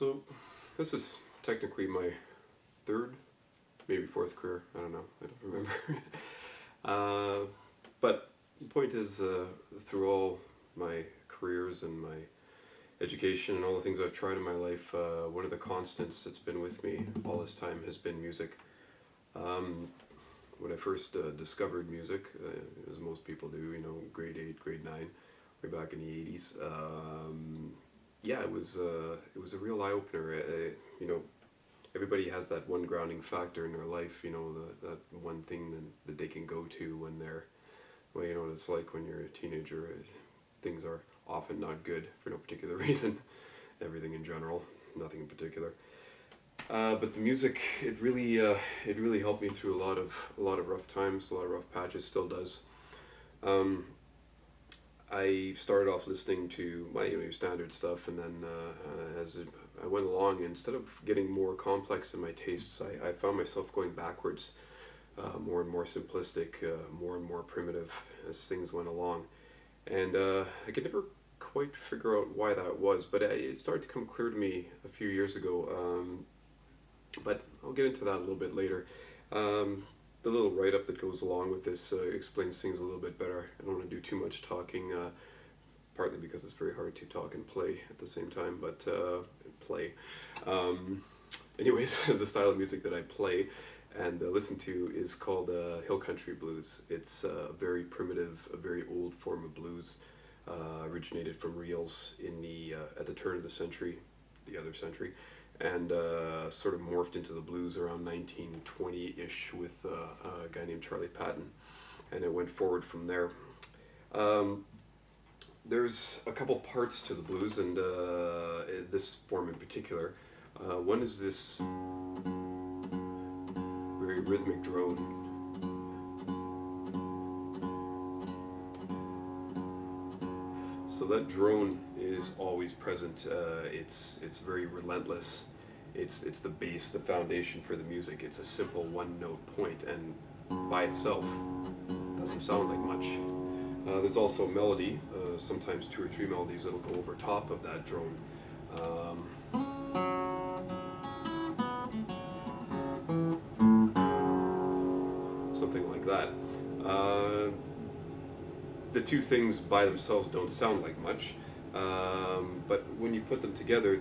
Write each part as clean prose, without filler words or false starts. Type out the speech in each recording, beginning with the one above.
So this is technically my third, maybe fourth career. I don't know. I don't remember. But the point is, through all my careers and my education and all the things I've tried in my life, one of the constants that's been with me all this time has been music. When I first discovered music, as most people do, grade 8, grade 9, way back in the 80s, yeah, it was a real eye opener. Everybody has that one grounding factor in their life. That one thing that they can go to when they're, well, you know what it's like when you're a teenager. Things are often not good for no particular reason. Everything in general, nothing in particular. But the music, it really helped me through a lot of rough times, a lot of rough patches. Still does. I started off listening to my standard stuff, and then as I went along, instead of getting more complex in my tastes, I found myself going backwards, more and more simplistic, more and more primitive as things went along. And I could never quite figure out why that was, but it started to come clear to me a few years ago. But I'll get into that a little bit later. The little write-up that goes along with this explains things a little bit better. I don't want to do too much talking, partly because it's very hard to talk and play at the same time, but play. Anyways, the style of music that I play and listen to is called hill country blues. It's a very primitive, a very old form of blues, originated from reels in at the turn of the century, the other century, and sort of morphed into the blues around 1920-ish with a guy named Charlie Patton, and it went forward from there. There's a couple parts to the blues, and this form in particular. One is this very rhythmic drone. So that drone is always present. It's very relentless. It's the base, the foundation for the music. It's a simple one-note point, and by itself doesn't sound like much. There's also a melody, sometimes 2 or 3 melodies that'll go over top of that drone. Something like that. The two things by themselves don't sound like much, but when you put them together,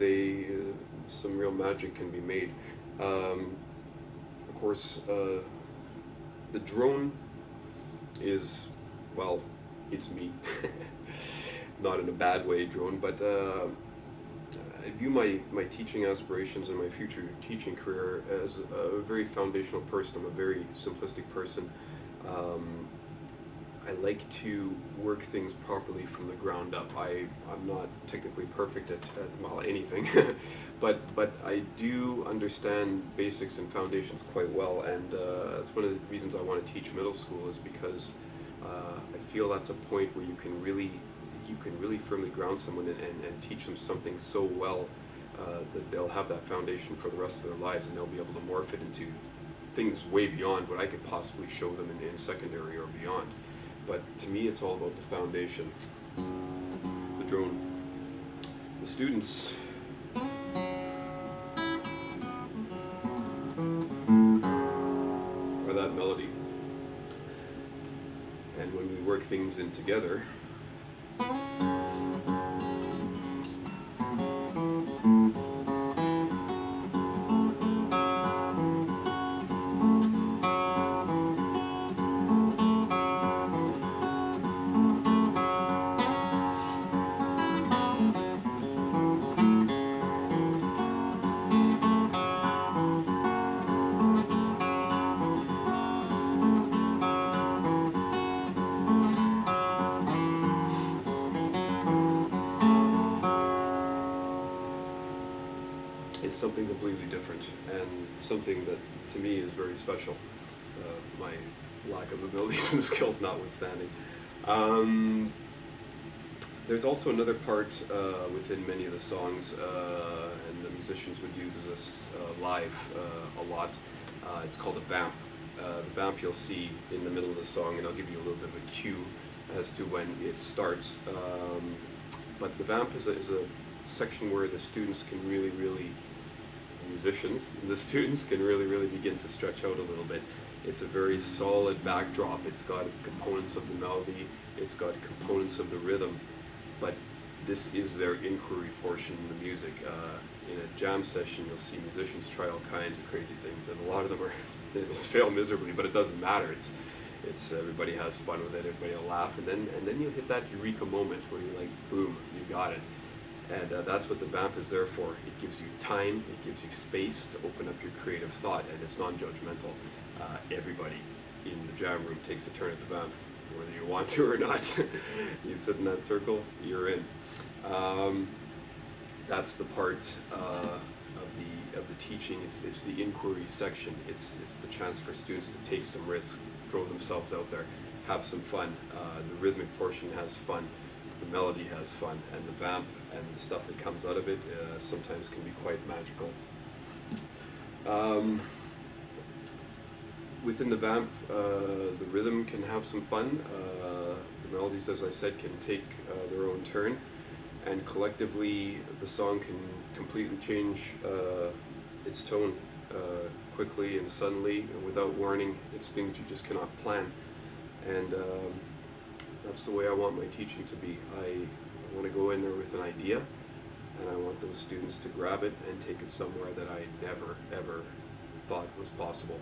some real magic can be made. Of course, the drone is, well, it's me. Not in a bad way, drone, but I view my teaching aspirations and my future teaching career as a very foundational person. I'm a very simplistic person. I like to work things properly from the ground up. I'm not technically perfect at well, anything, but I do understand basics and foundations quite well, and that's one of the reasons I want to teach middle school, is because I feel that's a point where you can really firmly ground someone and teach them something so well that they'll have that foundation for the rest of their lives, and they'll be able to morph it into things way beyond what I could possibly show them in secondary or beyond. But to me, it's all about the foundation, the drone, the students. Or that melody. And when we work things in together, it's something completely different, and something that to me is very special, my lack of abilities and skills notwithstanding. There's also another part within many of the songs, and the musicians would use this live a lot. It's called a vamp. The vamp you'll see in the middle of the song, and I'll give you a little bit of a cue as to when it starts. But the vamp is a section where the students can really musicians, the students can really begin to stretch out a little bit. It's a very solid backdrop. It's got components of the melody, it's got components of the rhythm, but this is their inquiry portion in the music. In a jam session, you'll see musicians try all kinds of crazy things, and a lot of them are they just fail miserably. But it doesn't matter. It's everybody has fun with it. Everybody will laugh, and then you hit that eureka moment where you're like, boom, you got it. And that's what the vamp is there for. It gives you time, it gives you space to open up your creative thought, and it's non-judgmental. Everybody in the jam room takes a turn at the vamp, whether you want to or not. You sit in that circle, you're in. That's the part of the teaching. It's the inquiry section. It's the chance for students to take some risks, throw themselves out there, have some fun. The rhythmic portion has fun. The melody has fun, and the vamp and the stuff that comes out of it sometimes can be quite magical. Within the vamp, the rhythm can have some fun. The melodies, as I said, can take their own turn, and collectively the song can completely change its tone quickly and suddenly and without warning. It's things you just cannot plan, and that's the way I want my teaching to be. I want to go in there with an idea, and I want those students to grab it and take it somewhere that I never ever thought was possible.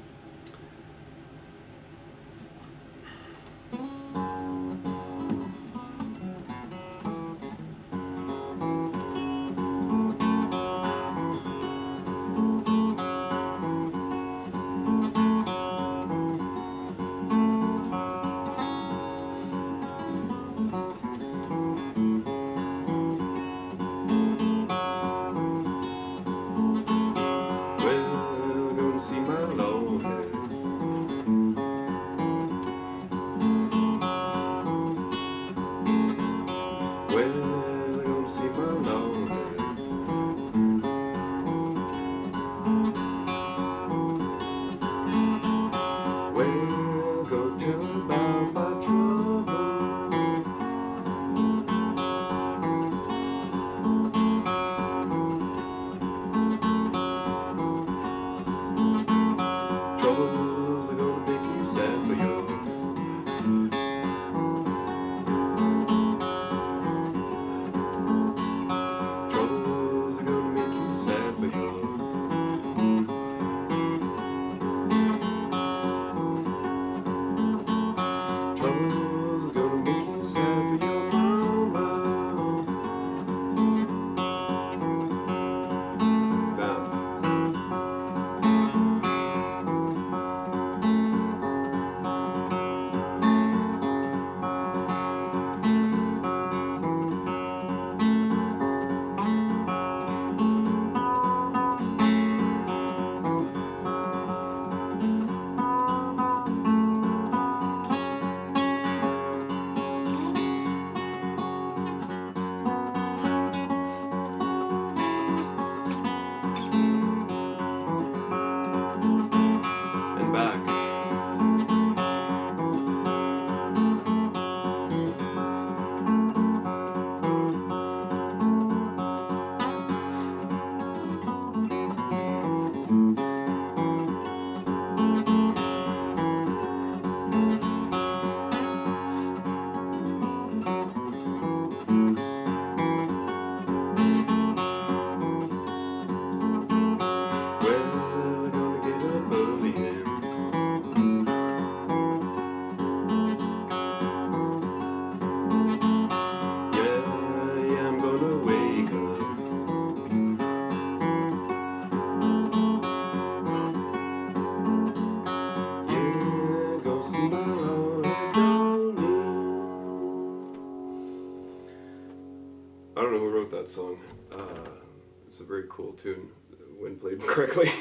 I don't know who wrote that song. It's a very cool tune when played correctly.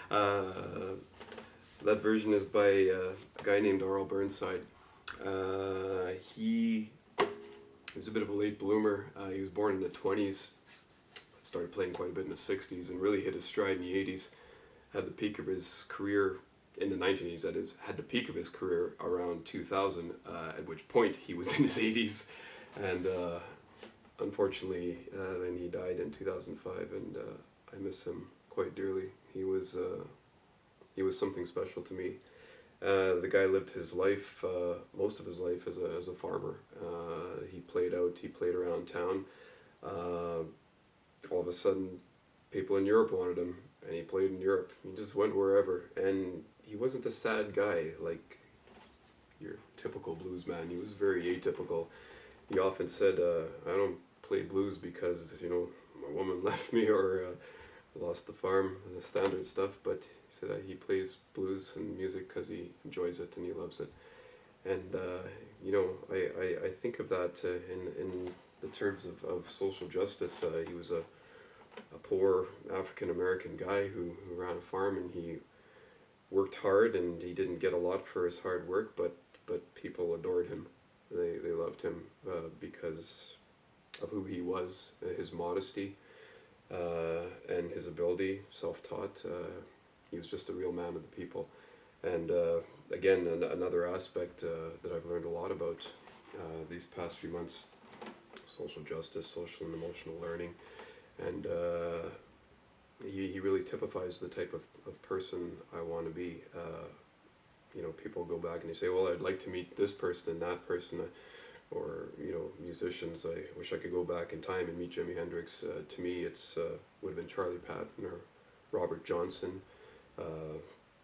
That version is by a guy named Arl Burnside. He was a bit of a late bloomer. He was born in the 20s, started playing quite a bit in the 60s, and really hit his stride in the 80s. Had the peak of his career in the 1980s, that is, had the peak of his career around 2000, at which point he was in his 80s, and unfortunately, then he died in 2005, and I miss him quite dearly. He was something special to me. The guy lived his life, most of his life, as a farmer. He played around town. Uh, all of a sudden, people in Europe wanted him, and he played in Europe. He just went wherever, and he wasn't a sad guy like your typical blues man. He was very atypical. He often said, "I don't play blues because my woman left me or lost the farm, the standard stuff." But he said he plays blues and music because he enjoys it and he loves it. And I think of that in the terms of social justice. He was a poor African American guy who ran a farm, and he worked hard, and he didn't get a lot for his hard work, but people adored him. They loved him because of who he was, his modesty, and his ability, self-taught. He was just a real man of the people. And again, another aspect that I've learned a lot about these past few months: social justice, social and emotional learning. And he really typifies the type of person I want to be. People go back and they say, well, I'd like to meet this person and that person, or musicians. I wish I could go back in time and meet Jimi Hendrix. To me, it's would have been Charlie Patton or Robert Johnson,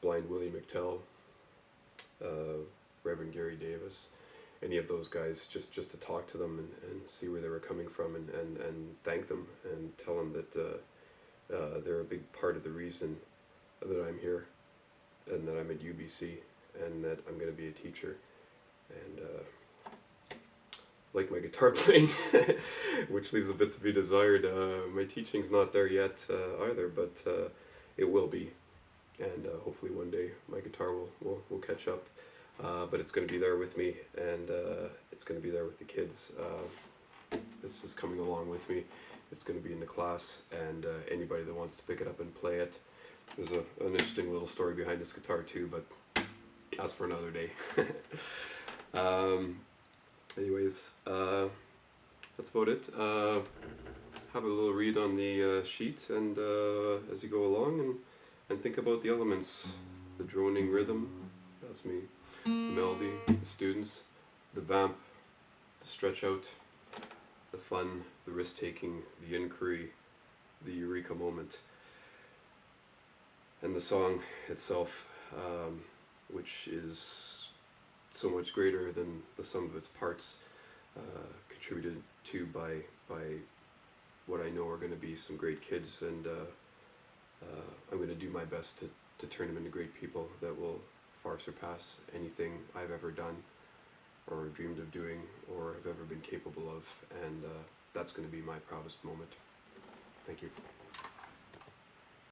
Blind Willie McTell, Reverend Gary Davis, any of those guys, just to talk to them and see where they were coming from, and thank them and tell them that they're a big part of the reason that I'm here and that I'm at UBC and that I'm going to be a teacher. And like my guitar playing, which leaves a bit to be desired. My teaching's not there yet either, but it will be. And hopefully one day my guitar will catch up. But it's going to be there with me, and it's going to be there with the kids. This is coming along with me. It's going to be in the class, and anybody that wants to pick it up and play it. There's an interesting little story behind this guitar too, but that's for another day. Anyways, that's about it. Have a little read on the sheet, and as you go along, and think about the elements, the droning rhythm, that's me, the melody, the students, the vamp, the stretch out, the fun, the risk taking, the inquiry, the eureka moment, and the song itself, which is so much greater than the sum of its parts, contributed to by what I know are going to be some great kids, and I'm going to do my best to turn them into great people that will far surpass anything I've ever done or dreamed of doing or have ever been capable of, and that's going to be my proudest moment. Thank you.